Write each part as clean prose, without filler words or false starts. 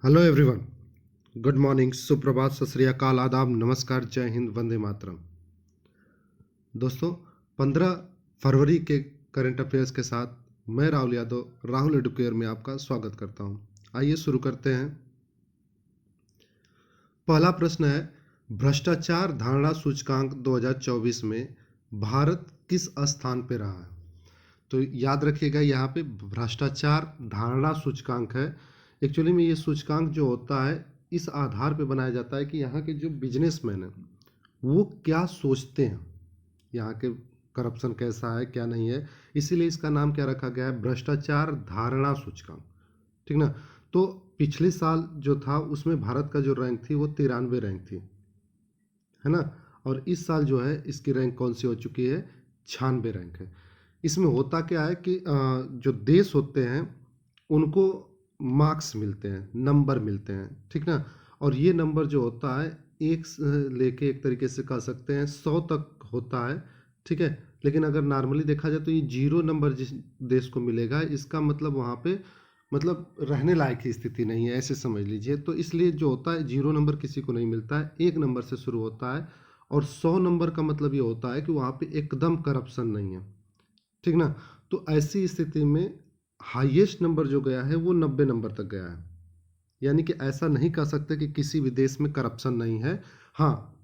Hello everyone. Good morning, सुप्रभात, सत श्री अकाल, आदाब, नमस्कार, जय हिंद, वंदे मातरम। दोस्तों, 15 फरवरी के करंट अफेयर्स के साथ मैं राहुल यादव राहुल एडुकेयर में आपका स्वागत करता हूं। आइए शुरू करते हैं। पहला प्रश्न है, भ्रष्टाचार धारणा सूचकांक 2024 में भारत किस स्थान पे रहा है? तो याद रखिएगा, यहाँ पे भ्रष्टाचार धारणा सूचकांक है। एक्चुअली में ये सूचकांक जो होता है इस आधार पे बनाया जाता है कि यहाँ के जो बिजनेसमैन हैं वो क्या सोचते हैं, यहाँ के करप्शन कैसा है क्या नहीं है, इसीलिए इसका नाम क्या रखा गया है, भ्रष्टाचार धारणा सूचकांक। ठीक ना। तो पिछले साल जो था उसमें भारत का जो रैंक थी वो 93 रैंक थी, है ना। और इस साल जो है इसकी रैंक कौन सी हो चुकी है, 96 रैंक है। इसमें होता क्या है कि जो देश होते हैं उनको मार्क्स मिलते हैं, नंबर मिलते हैं, ठीक ना। और ये नंबर जो होता है एक से लेके एक तरीके से कह सकते हैं 100 तक होता है, ठीक है। लेकिन अगर नॉर्मली देखा जाए तो ये 0 नंबर जिस देश को मिलेगा इसका मतलब वहाँ पे मतलब रहने लायक की स्थिति नहीं है, ऐसे समझ लीजिए। तो इसलिए जो होता है 0 नंबर किसी को नहीं मिलता है, 1 नंबर से शुरू होता है। और 100 नंबर का मतलब ये होता है कि वहाँ पे एकदम करप्शन नहीं है, ठीक ना। तो ऐसी स्थिति में हाईएस्ट नंबर जो गया है वो 90 नंबर तक गया है। यानी कि ऐसा नहीं कह सकते कि किसी भी देश में करप्शन नहीं है। हाँ,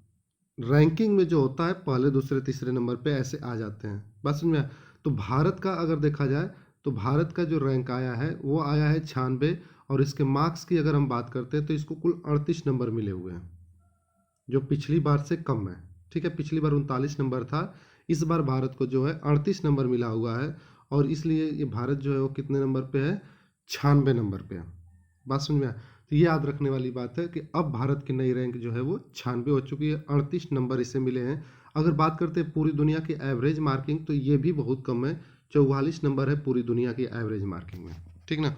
रैंकिंग में जो होता है पहले दूसरे तीसरे नंबर पे ऐसे आ जाते हैं। बात समझ में आया? तो भारत का अगर देखा जाए तो भारत का जो रैंक आया है वो आया है 96। और इसके मार्क्स की अगर हम बात करते हैं तो इसको कुल 38 नंबर मिले हुए हैं, जो पिछली बार से कम है, ठीक है। पिछली बार 39 नंबर था, इस बार भारत को जो है 38 नंबर मिला हुआ है। और इसलिए ये भारत जो है वो कितने नंबर पे है, 96 नंबर पे है। बात समझ में आया? तो ये याद रखने वाली बात है कि अब भारत की नई रैंक जो है वो 96 हो चुकी है, 38 नंबर इसे मिले हैं। अगर बात करते हैं पूरी दुनिया की एवरेज मार्किंग तो ये भी बहुत कम है, 44 नंबर है पूरी दुनिया की एवरेज मार्किंग में, ठीक ना।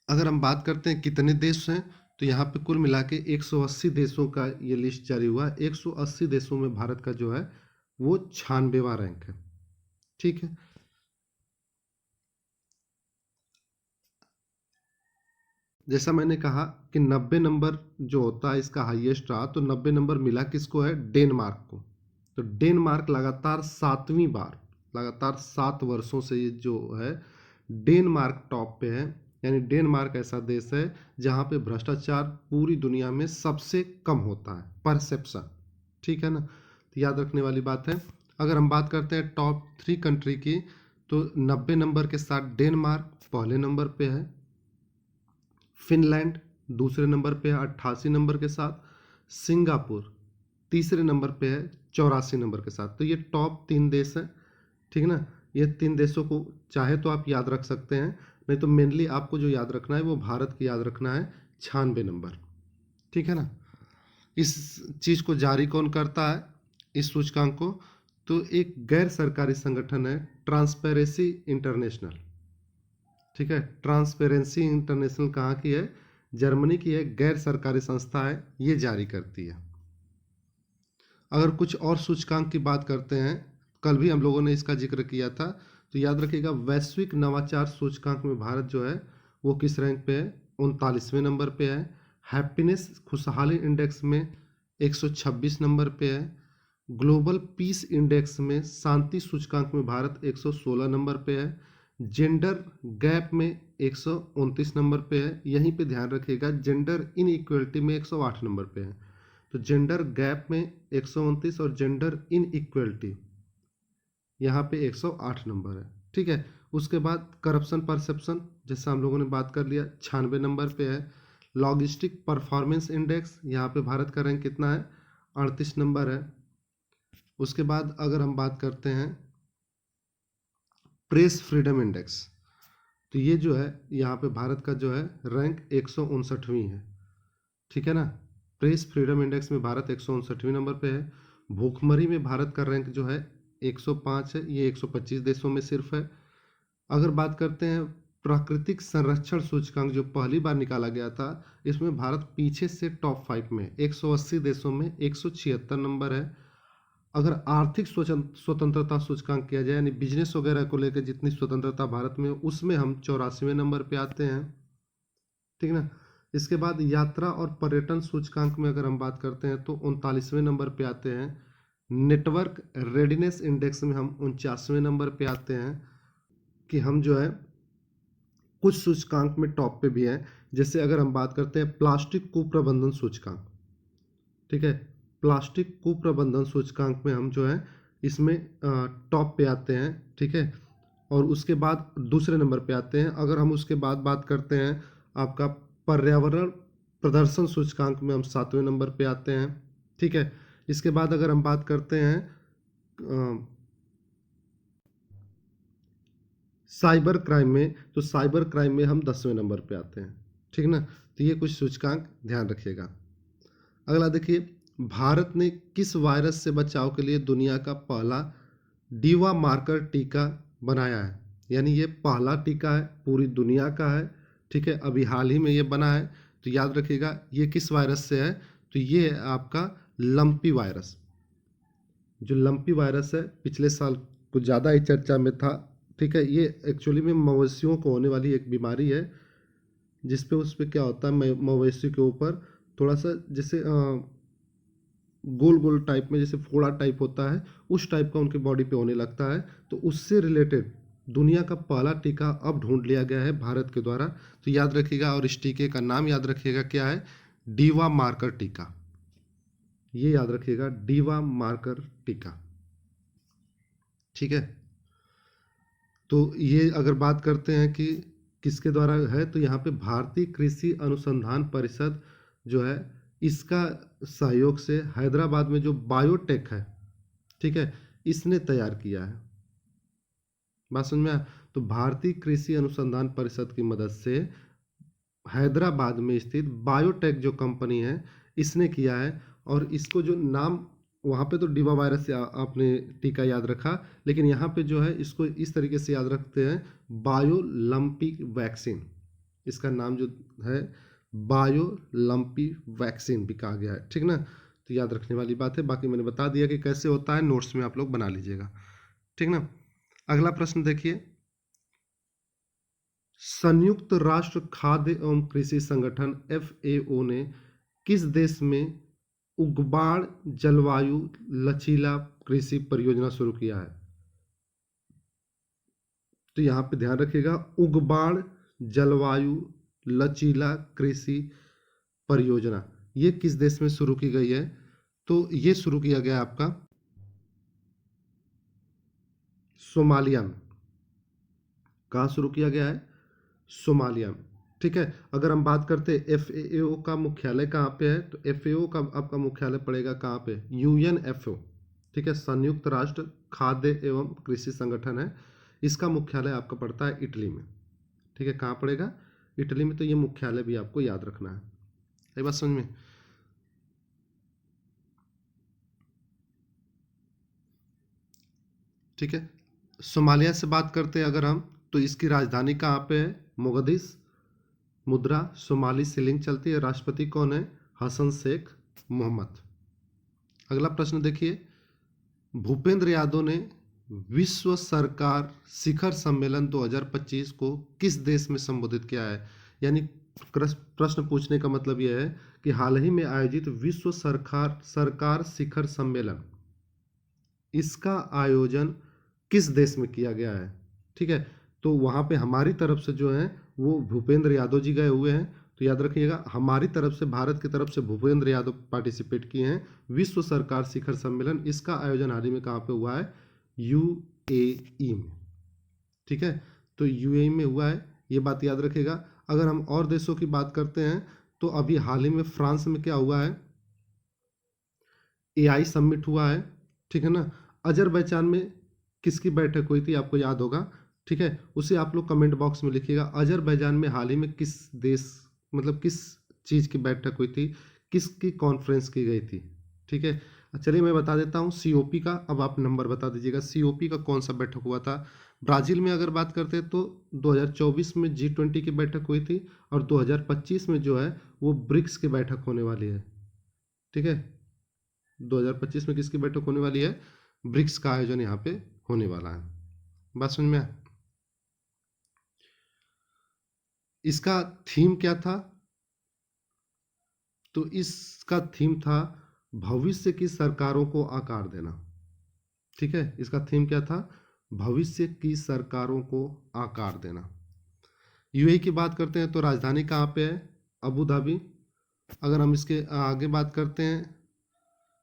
अगर हम बात करते हैं कितने देश हैं तो यहाँ पे कुल मिला के 180 देशों का ये लिस्ट जारी हुआ है। 180 देशों में भारत का जो है वो 96वां रैंक है, ठीक है। जैसा मैंने कहा कि 90 नंबर जो होता है इसका हाईएस्ट रहा, तो 90 नंबर मिला किसको है, डेनमार्क को। तो डेनमार्क लगातार 7वीं बार, लगातार 7 वर्षों से ये जो है डेनमार्क टॉप पे है। यानी डेनमार्क ऐसा देश है जहाँ पे भ्रष्टाचार पूरी दुनिया में सबसे कम होता है, परसेप्शन, ठीक है ना। तो याद रखने वाली बात है। अगर हम बात करते हैं टॉप 3 कंट्री की तो 90 नंबर के साथ डेनमार्क पहले नंबर पे है, फिनलैंड दूसरे नंबर पे है 88 नंबर के साथ, सिंगापुर तीसरे नंबर पे है 84 नंबर के साथ। तो ये टॉप 3 देश हैं, ठीक ना। ये 3 देशों को चाहे तो आप याद रख सकते हैं, नहीं तो मेनली आपको जो याद रखना है वो भारत की याद रखना है, 96 नंबर, ठीक है ना। इस चीज़ को जारी कौन करता है, इस सूचकांक को? तो एक गैर सरकारी संगठन है, ट्रांसपेरेंसी इंटरनेशनल, ठीक है। ट्रांसपेरेंसी इंटरनेशनल कहाँ की है, जर्मनी की है, गैर सरकारी संस्था है, ये जारी करती है। अगर कुछ और सूचकांक की बात करते हैं, कल भी हम लोगों ने इसका जिक्र किया था, तो याद रखिएगा वैश्विक नवाचार सूचकांक में भारत जो है वो किस रैंक पे है, 39वें नंबर पे है। हैप्पीनेस खुशहाली इंडेक्स में 126 नंबर पे है। ग्लोबल पीस इंडेक्स में शांति सूचकांक में भारत 116 नंबर पे है। जेंडर गैप में 129 नंबर पे है। यहीं पे ध्यान रखिएगा, जेंडर इन इक्वलिटी में 108 नंबर पे है। तो जेंडर गैप में 129 और जेंडर इन इक्वलिटी यहाँ पे 108 नंबर है, ठीक है। उसके बाद करप्शन परसेप्शन जैसा हम लोगों ने बात कर लिया, 96 नंबर पे है। लॉजिस्टिक परफॉर्मेंस इंडेक्स, यहाँ पे भारत का रैंक कितना है, 38 नंबर है। उसके बाद अगर हम बात करते हैं प्रेस फ्रीडम इंडेक्स, तो ये जो है यहाँ पे भारत का जो है रैंक 159वीं है, ठीक है ना। प्रेस फ्रीडम इंडेक्स में भारत 159वीं नंबर पे है। भूखमरी में भारत का रैंक जो है 105 है, ये 125 देशों में सिर्फ है। अगर बात करते हैं प्राकृतिक संरक्षण सूचकांक जो पहली बार निकाला गया था, इसमें भारत पीछे से टॉप 5 में, 180 देशों में 176 नंबर है। अगर आर्थिक स्वतंत्रता सूचकांक किया जाए यानी बिजनेस वगैरह को लेकर जितनी स्वतंत्रता भारत में, उसमें हम 84वें नंबर पे आते हैं। ठीक ना। इसके बाद यात्रा और पर्यटन सूचकांक में अगर हम बात करते हैं तो 39वें नंबर पे आते हैं। नेटवर्क रेडिनेस इंडेक्स में हम 49वें नंबर पे आते हैं कि हम जो है कुछ सूचकांक में टॉप पे भी है। जैसे अगर हम बात करते हैं प्लास्टिक कुप्रबंधन सूचकांक, ठीक है, प्लास्टिक कुप्रबंधन सूचकांक में हम जो है इसमें टॉप पे आते हैं, ठीक है। और उसके बाद दूसरे नंबर पे आते हैं। अगर हम उसके बाद बात करते हैं आपका पर्यावरण प्रदर्शन सूचकांक में हम 7वें नंबर पे आते हैं, ठीक है। इसके बाद अगर हम बात करते हैं साइबर क्राइम में, तो साइबर क्राइम में हम 10वें नंबर पे आते हैं, ठीक ना। तो ये कुछ सूचकांक ध्यान रखिएगा। अगला देखिए, भारत ने किस वायरस से बचाव के लिए दुनिया का पहला डीवा मार्कर टीका बनाया है। यानी ये पहला टीका है, पूरी दुनिया का है, ठीक है, अभी हाल ही में ये बना है। तो याद रखिएगा ये किस वायरस से है, तो ये है आपका लंपी वायरस। जो लंपी वायरस है पिछले साल कुछ ज़्यादा ही चर्चा में था, ठीक है। ये एक्चुअली में मवेशियों को होने वाली एक बीमारी है, जिसपे उस पे क्या होता है, मवेशी के ऊपर थोड़ा सा जैसे गोल गोल टाइप में जैसे फोड़ा टाइप होता है, उस टाइप का उनकी बॉडी पे होने लगता है। तो उससे रिलेटेड दुनिया का पहला टीका अब ढूंढ लिया गया है भारत के द्वारा। तो याद रखिएगा, और इस टीके का नाम याद रखिएगा क्या है, डीवा मार्कर टीका। ये याद रखिएगा, डीवा मार्कर टीका, ठीक है। तो ये अगर बात करते हैं कि किसके द्वारा है, तो यहाँ पे भारतीय कृषि अनुसंधान परिषद जो है इसका सहयोग से हैदराबाद में जो बायोटेक है, ठीक है, इसने तैयार किया है। बात समझ में आया? तो भारतीय कृषि अनुसंधान परिषद की मदद से हैदराबाद में स्थित बायोटेक जो कंपनी है इसने किया है। और इसको जो नाम, वहाँ पे तो डिवा वायरस से आपने टीका याद रखा, लेकिन यहाँ पे जो है इसको इस तरीके से याद रखते हैं, बायो लंपी वैक्सीन। इसका नाम जो है बायो लंपी वैक्सीन भी कहा गया है, ठीक ना। तो याद रखने वाली बात है। बाकी मैंने बता दिया कि कैसे होता है, नोट्स में आप लोग बना लीजिएगा, ठीक ना। अगला प्रश्न देखिए, संयुक्त राष्ट्र खाद्य एवं कृषि संगठन FAO ने किस देश में उगबाड़ जलवायु लचीला कृषि परियोजना शुरू किया है। तो यहाँ पे ध्यान रखिएगा, उगबाड़ जलवायु लचीला कृषि परियोजना ये किस देश में शुरू की गई है। तो ये शुरू किया गया आपका सोमालिया में। कहाँ शुरू किया गया है, सोमालिया में, ठीक है। अगर हम बात करते हैं FAO का मुख्यालय कहाँ पे है, तो FAO का आपका मुख्यालय पड़ेगा कहाँ पे, UNFO, ठीक है, संयुक्त राष्ट्र खाद्य एवं कृषि संगठन है। इसका मुख्यालय आपका पड़ता है इटली में, ठीक है। कहाँ पड़ेगा, इटली में। तो ये मुख्यालय भी आपको याद रखना है। एक बात समझ में, ठीक है। सोमालिया से बात करते हैं अगर हम, तो इसकी राजधानी कहाँ पे है, मोगदिश। मुद्रा सोमाली सिलिंग चलती है। राष्ट्रपति कौन है, हसन शेख मोहम्मद। अगला प्रश्न देखिए, भूपेंद्र यादव ने विश्व सरकार शिखर सम्मेलन 2025 को किस देश में संबोधित किया है। यानी प्रश्न पूछने का मतलब यह है कि हाल ही में आयोजित विश्व सरकार शिखर सम्मेलन, इसका आयोजन किस देश में किया गया है, ठीक है। तो वहाँ पे हमारी तरफ से जो है वो भूपेंद्र यादव जी गए हुए हैं। तो याद रखिएगा, हमारी तरफ से, भारत की तरफ से भूपेंद्र यादव पार्टिसिपेट किए हैं विश्व सरकार शिखर सम्मेलन। इसका आयोजन हाल ही में कहाँ पे हुआ है, UAE में, ठीक है। तो UAE में हुआ है, ये बात याद रखिएगा। अगर हम और देशों की बात करते हैं तो अभी हाल ही में फ्रांस में क्या हुआ है, AI समिट हुआ है, ठीक है ना। अजरबैजान में किसकी बैठक हुई थी, आपको याद होगा, ठीक है। उसे आप लोग कमेंट बॉक्स में लिखिएगा, अजरबैजान में हाल ही में किस देश, मतलब किस चीज़ की बैठक हुई थी, किसकी कॉन्फ्रेंस की गई थी, ठीक है। चलिए मैं बता देता हूँ COP का, अब आप नंबर बता दीजिएगा। COP का कौन सा बैठक हुआ था। ब्राज़ील में अगर बात करते हैं तो 2024 में G20 की बैठक हुई थी, और 2025 में जो है वो ब्रिक्स की बैठक होने वाली है, ठीक है। 2025 में किसकी बैठक होने वाली है, ब्रिक्स का आयोजन यहाँ पे होने वाला है। बात समझ में आया? इसका थीम क्या था? तो इसका थीम था भविष्य की सरकारों को आकार देना। ठीक है, इसका थीम क्या था? भविष्य की सरकारों को आकार देना। यूएई की बात करते हैं तो राजधानी कहाँ पे है? Abu Dhabi. अगर हम इसके आगे बात करते हैं,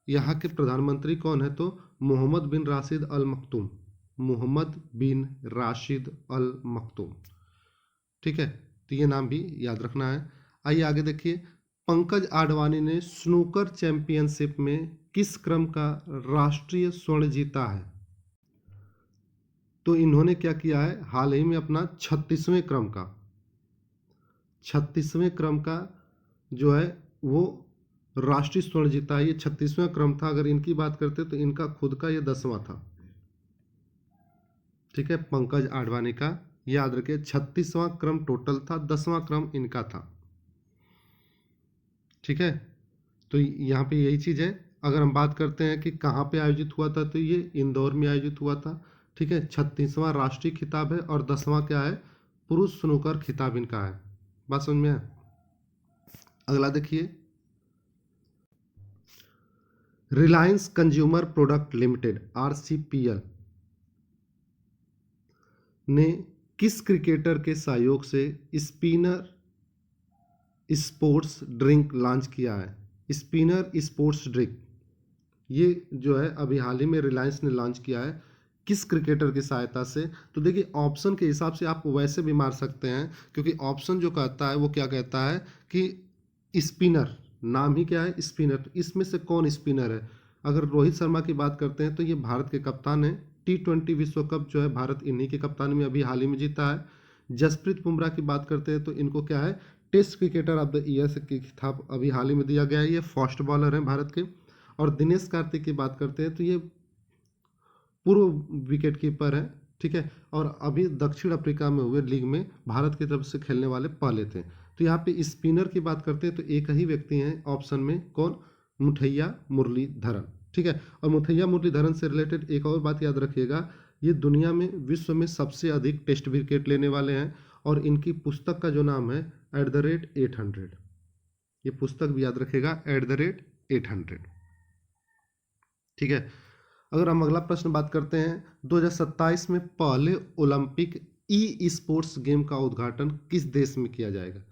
यहाँ के प्रधानमंत्री कौन है? तो मोहम्मद बिन राशिद अल मखतूम। मोहम्मद बिन राशिद अल मखतूम। ठीक है, तो ये नाम भी याद रखना है। आइए आगे देखिए, पंकज आडवाणी ने स्नूकर चैंपियनशिप में किस क्रम का राष्ट्रीय स्वर्ण जीता है? तो इन्होंने क्या किया है? हाल ही में अपना 36वें क्रम का जो है वो राष्ट्रीय स्वर्ण जीता है। ये 36वां क्रम था। अगर इनकी बात करते तो इनका खुद का ये 10वां था। ठीक है, पंकज आडवाणी का याद रखिए 36वां क्रम टोटल था, 10वां क्रम इनका था। ठीक है, तो यहाँ पे यही चीज़ है। अगर हम बात करते हैं कि कहाँ पे आयोजित हुआ था, तो ये इंदौर में आयोजित हुआ था। ठीक है, 36वां राष्ट्रीय खिताब है और 10वां क्या है? पुरुष स्नूकर खिताब इनका है। बात समझ में है? अगला देखिए, रिलायंस कंज्यूमर प्रोडक्ट लिमिटेड आरसीपीएल ने किस क्रिकेटर के सहयोग से स्पिनर स्पोर्ट्स ड्रिंक लॉन्च किया है? स्पिनर स्पोर्ट्स ड्रिंक ये जो है अभी हाल ही में रिलायंस ने लॉन्च किया है। किस क्रिकेटर की सहायता से? तो देखिए, ऑप्शन के हिसाब से आप वैसे भी मार सकते हैं, क्योंकि ऑप्शन जो कहता है वो क्या कहता है कि स्पिनर, नाम ही क्या है? स्पिनर। तो इसमें से कौन स्पिनर है? अगर रोहित शर्मा की बात करते हैं तो ये भारत के कप्तान हैं। T20 विश्व कप जो है भारत इन्हीं के कप्तानी में अभी हाल ही में जीता है। जसप्रीत बुमराह की बात करते हैं तो इनको क्या है? Test cricketer of the year की खिताब अभी हाल ही में दिया गया है। ये फास्ट बॉलर हैं भारत के। और दिनेश कार्तिक की बात करते हैं तो ये पूर्व विकेट कीपर है। ठीक है, और अभी दक्षिण अफ्रीका में हुए लीग में भारत की तरफ से खेलने वाले पहले थे। तो यहाँ पे स्पिनर की बात करते हैं तो एक ही व्यक्ति हैं ऑप्शन में, कौन? मुथैया मुरलीधरन। ठीक है, और मुथैया मुरलीधरन से रिलेटेड एक और बात याद रखिएगा, ये दुनिया में विश्व में सबसे अधिक टेस्ट विकेट लेने वाले हैं। और इनकी पुस्तक का जो नाम है @800। ये पुस्तक भी याद रखिएगा @800। ठीक है, अगर हम अगला प्रश्न बात करते हैं, 2027 में पहले ओलंपिक ई स्पोर्ट्स गेम का उद्घाटन किस देश में किया जाएगा?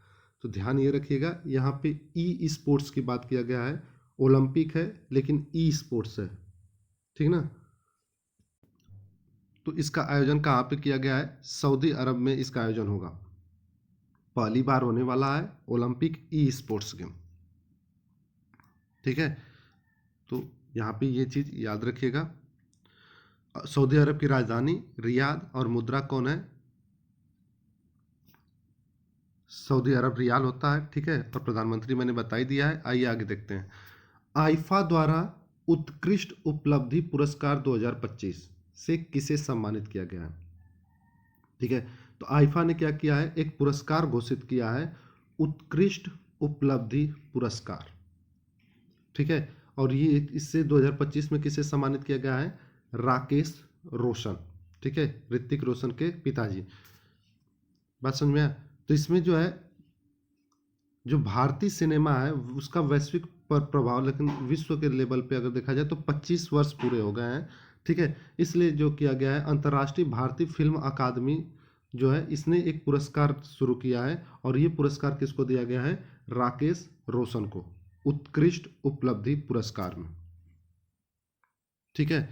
तो ध्यान ये रखिएगा, यहाँ पे ई स्पोर्ट्स की बात किया गया है। ओलंपिक है लेकिन ई स्पोर्ट्स है। ठीक ना? तो इसका आयोजन कहाँ पे किया गया है? सऊदी अरब में इसका आयोजन होगा। पहली बार होने वाला है ओलंपिक ई स्पोर्ट्स गेम। ठीक है, तो यहाँ पे ये चीज़ याद रखिएगा। सऊदी अरब की राजधानी रियाद और मुद्रा कौन है? सऊदी अरब रियाल होता है। ठीक है, और प्रधानमंत्री मैंने बता ही दिया है। आइए आगे देखते हैं, आईफा द्वारा उत्कृष्ट उपलब्धि पुरस्कार 2025 से किसे सम्मानित किया गया है? ठीक है, तो आईफा ने क्या किया है? एक पुरस्कार घोषित किया है, उत्कृष्ट उपलब्धि पुरस्कार। ठीक है, और ये इससे 2025 में किसे सम्मानित किया गया है? राकेश रोशन। ठीक है, ऋतिक रोशन के पिताजी। बात समझ में आया? तो इसमें जो है, जो भारतीय सिनेमा है उसका वैश्विक पर प्रभाव, लेकिन विश्व के लेवल पे अगर देखा जाए तो 25 वर्ष पूरे हो गए हैं। ठीक है, इसलिए जो किया गया है, अंतर्राष्ट्रीय भारतीय फिल्म अकादमी जो है इसने एक पुरस्कार शुरू किया है, और ये पुरस्कार किसको दिया गया है? राकेश रोशन को, उत्कृष्ट उपलब्धि पुरस्कार में। ठीक है,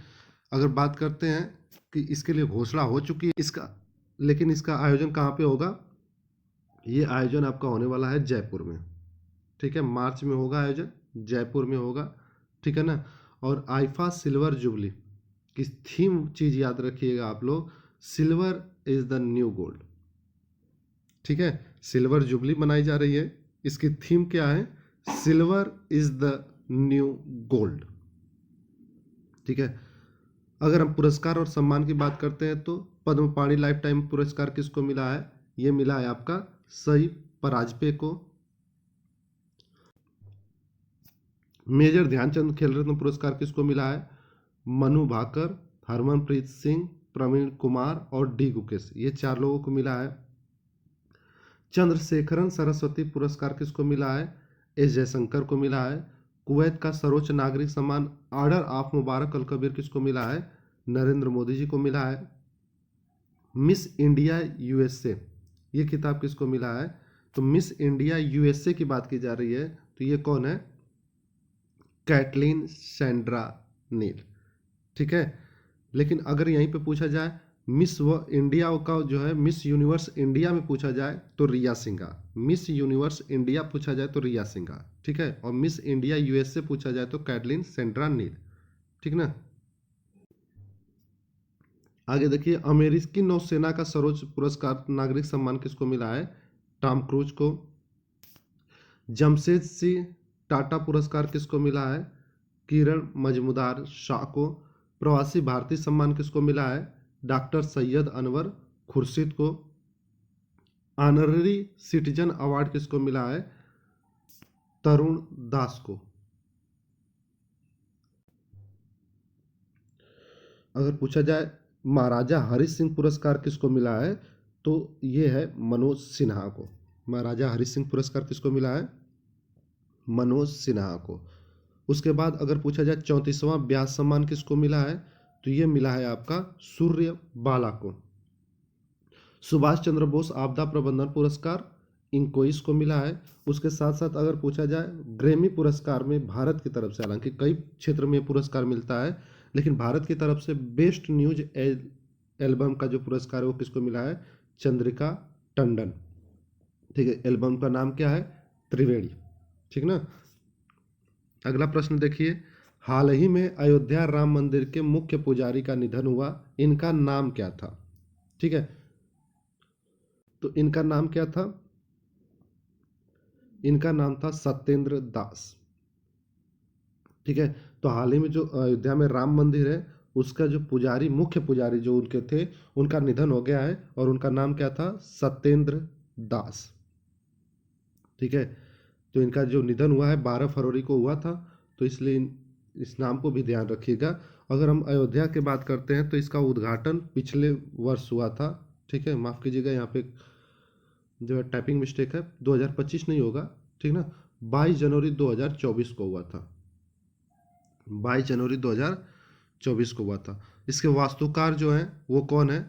अगर बात करते हैं कि इसके लिए घोषणा हो चुकी है इसका, लेकिन इसका आयोजन कहाँ पे होगा? ये आयोजन आपका होने वाला है जयपुर में। ठीक है, मार्च में होगा आयोजन, जयपुर में होगा। ठीक है ना? और आईफा सिल्वर जुबली की थीम चीज याद रखिएगा आप लोग, silver is the new gold. ठीक है, सिल्वर जुबली मनाई जा रही है, इसकी थीम क्या है? Silver is the new gold. ठीक है, अगर हम पुरस्कार और सम्मान की बात करते हैं तो पद्म पाणि लाइफ टाइम पुरस्कार किसको मिला है? ये मिला है आपका सई परांजपे को। मेजर ध्यानचंद खेल रत्न पुरस्कार किसको मिला है? मनु भाकर, हरमनप्रीत सिंह, प्रवीण कुमार और डी गुकेश, ये 4 लोगों को मिला है। चंद्रशेखरन सरस्वती पुरस्कार किसको मिला है? एस जयशंकर को मिला है। कुवैत का सर्वोच्च नागरिक सम्मान ऑर्डर ऑफ मुबारक अल कबीर किसको मिला है? नरेंद्र मोदी जी को मिला है। मिस इंडिया यूएसए ये खिताब किसको मिला है? तो मिस इंडिया यूएसए की बात की जा रही है, तो ये कौन है? कैटलीन सैंड्रा नील। ठीक है, लेकिन अगर यहीं पे पूछा जाए मिस व इंडिया का जो है मिस यूनिवर्स इंडिया में पूछा जाए तो रिया सिंघा। मिस यूनिवर्स इंडिया पूछा जाए तो रिया सिंघा, ठीक है, और मिस इंडिया यूएसए पूछा जाए तो कैटलीन सैंड्रा नील। ठीक ना। आगे देखिए, अमेरिकी नौसेना का सर्वोच्च पुरस्कार नागरिक सम्मान किसको मिला है? टॉम क्रूज को। जमशेदजी टाटा पुरस्कार किसको मिला है? किरण मजमुदार शाह को। प्रवासी भारतीय सम्मान किसको मिला है? डॉक्टर सैयद अनवर खुर्शीद को। ऑनररी सिटीजन अवार्ड किसको मिला है? तरुण दास को। अगर पूछा जाए महाराजा हरि सिंह पुरस्कार किसको मिला है, तो ये है मनोज सिन्हा को। महाराजा हरि सिंह पुरस्कार किसको मिला है? मनोज सिन्हा को। उसके बाद अगर पूछा जाए 34वां व्यास सम्मान किसको मिला है, तो ये मिला है आपका सूर्य बाला को। सुभाष चंद्र बोस आपदा प्रबंधन पुरस्कार इनकोइस को मिला है। उसके साथ साथ अगर पूछा जाए ग्रैमी पुरस्कार में भारत की तरफ से, हालांकि कई क्षेत्र में पुरस्कार मिलता है, लेकिन भारत की तरफ से बेस्ट न्यूज एल्बम का जो पुरस्कार है वो किसको मिला है? चंद्रिका टंडन। ठीक है, एल्बम का नाम क्या है? त्रिवेणी। ठीक ना। अगला प्रश्न देखिए, हाल ही में अयोध्या राम मंदिर के मुख्य पुजारी का निधन हुआ, इनका नाम क्या था? ठीक है, तो इनका नाम क्या था? इनका नाम था सत्येंद्र दास। ठीक है, तो हाल ही में जो अयोध्या में राम मंदिर है उसका जो पुजारी, मुख्य पुजारी जो उनके थे, उनका निधन हो गया है और उनका नाम क्या था? सत्येंद्र दास। ठीक है, तो इनका जो निधन हुआ है 12 फरवरी को हुआ था, तो इसलिए इस नाम को भी ध्यान रखिएगा। अगर हम अयोध्या की बात करते हैं तो इसका उद्घाटन पिछले वर्ष हुआ था। ठीक है, माफ़ कीजिएगा, यहाँ पे जो है टाइपिंग मिस्टेक है, 2025 नहीं होगा। ठीक ना, 22 जनवरी 2024 को हुआ था। 22 जनवरी 2024 को हुआ था। इसके वास्तुकार जो हैं वो कौन है?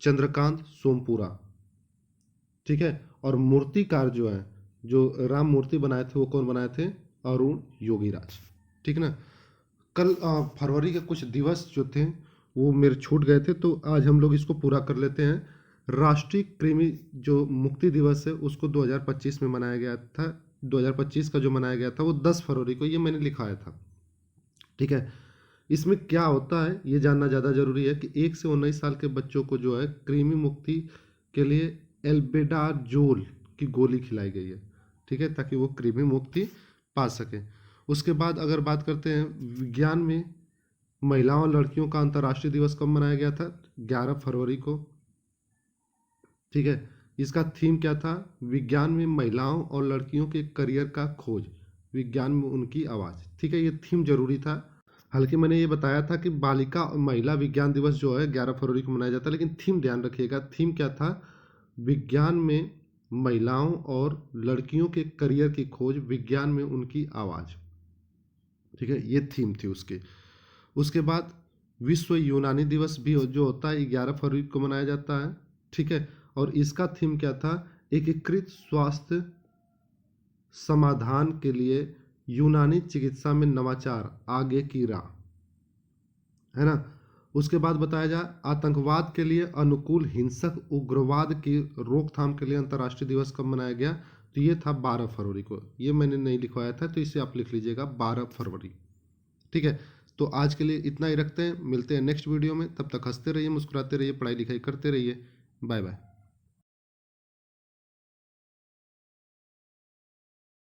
चंद्रकांत सोमपुरा। ठीक है, और मूर्तिकार जो हैं, जो राम मूर्ति बनाए थे वो कौन बनाए थे? अरुण योगीराज। ठीक ना। कल फरवरी के कुछ दिवस जो थे वो मेरे छूट गए थे, तो आज हम लोग इसको पूरा कर लेते हैं। राष्ट्रीय कृमि जो मुक्ति दिवस है उसको 2025 में मनाया गया था। 2025 का जो मनाया गया था वो 10 फरवरी को, ये मैंने लिखाया था। ठीक है, इसमें क्या होता है ये जानना ज़्यादा जरूरी है कि 1 से 19 साल के बच्चों को जो है कृमि मुक्ति के लिए एल्बेडाजोल की गोली खिलाई गई है। ठीक है, ताकि वो कृमि मुक्ति पा सके। उसके बाद अगर बात करते हैं विज्ञान में, महिलाओं और लड़कियों का अंतर्राष्ट्रीय दिवस कब मनाया गया था? 11 फरवरी को। ठीक है, इसका थीम क्या था? विज्ञान में महिलाओं और लड़कियों के करियर का खोज, विज्ञान में उनकी आवाज़। ठीक है, ये थीम जरूरी था। हालांकि मैंने ये बताया था कि बालिका और महिला विज्ञान दिवस जो है 11 फरवरी को मनाया जाता है, लेकिन थीम ध्यान रखिएगा। थीम क्या था? विज्ञान में महिलाओं और लड़कियों के करियर की खोज, विज्ञान में उनकी आवाज़। ठीक है, ये थीम थी उसकी। उसके बाद विश्व यूनानी दिवस भी जो होता है 11 फरवरी को मनाया जाता है। ठीक है, और इसका थीम क्या था? एकीकृत स्वास्थ्य समाधान के लिए यूनानी चिकित्सा में नवाचार, आगे की राह, है ना। उसके बाद बताया जाए आतंकवाद के लिए अनुकूल हिंसक उग्रवाद की रोकथाम के लिए अंतर्राष्ट्रीय दिवस कब मनाया गया? तो ये था 12 फरवरी को। ये मैंने नहीं लिखवाया था, तो इसे आप लिख लीजिएगा 12 फरवरी। ठीक है, तो आज के लिए इतना ही रखते हैं, मिलते हैं नेक्स्ट वीडियो में। तब तक हंसते रहिए, मुस्कुराते रहिए, पढ़ाई लिखाई करते रहिए। Bye bye.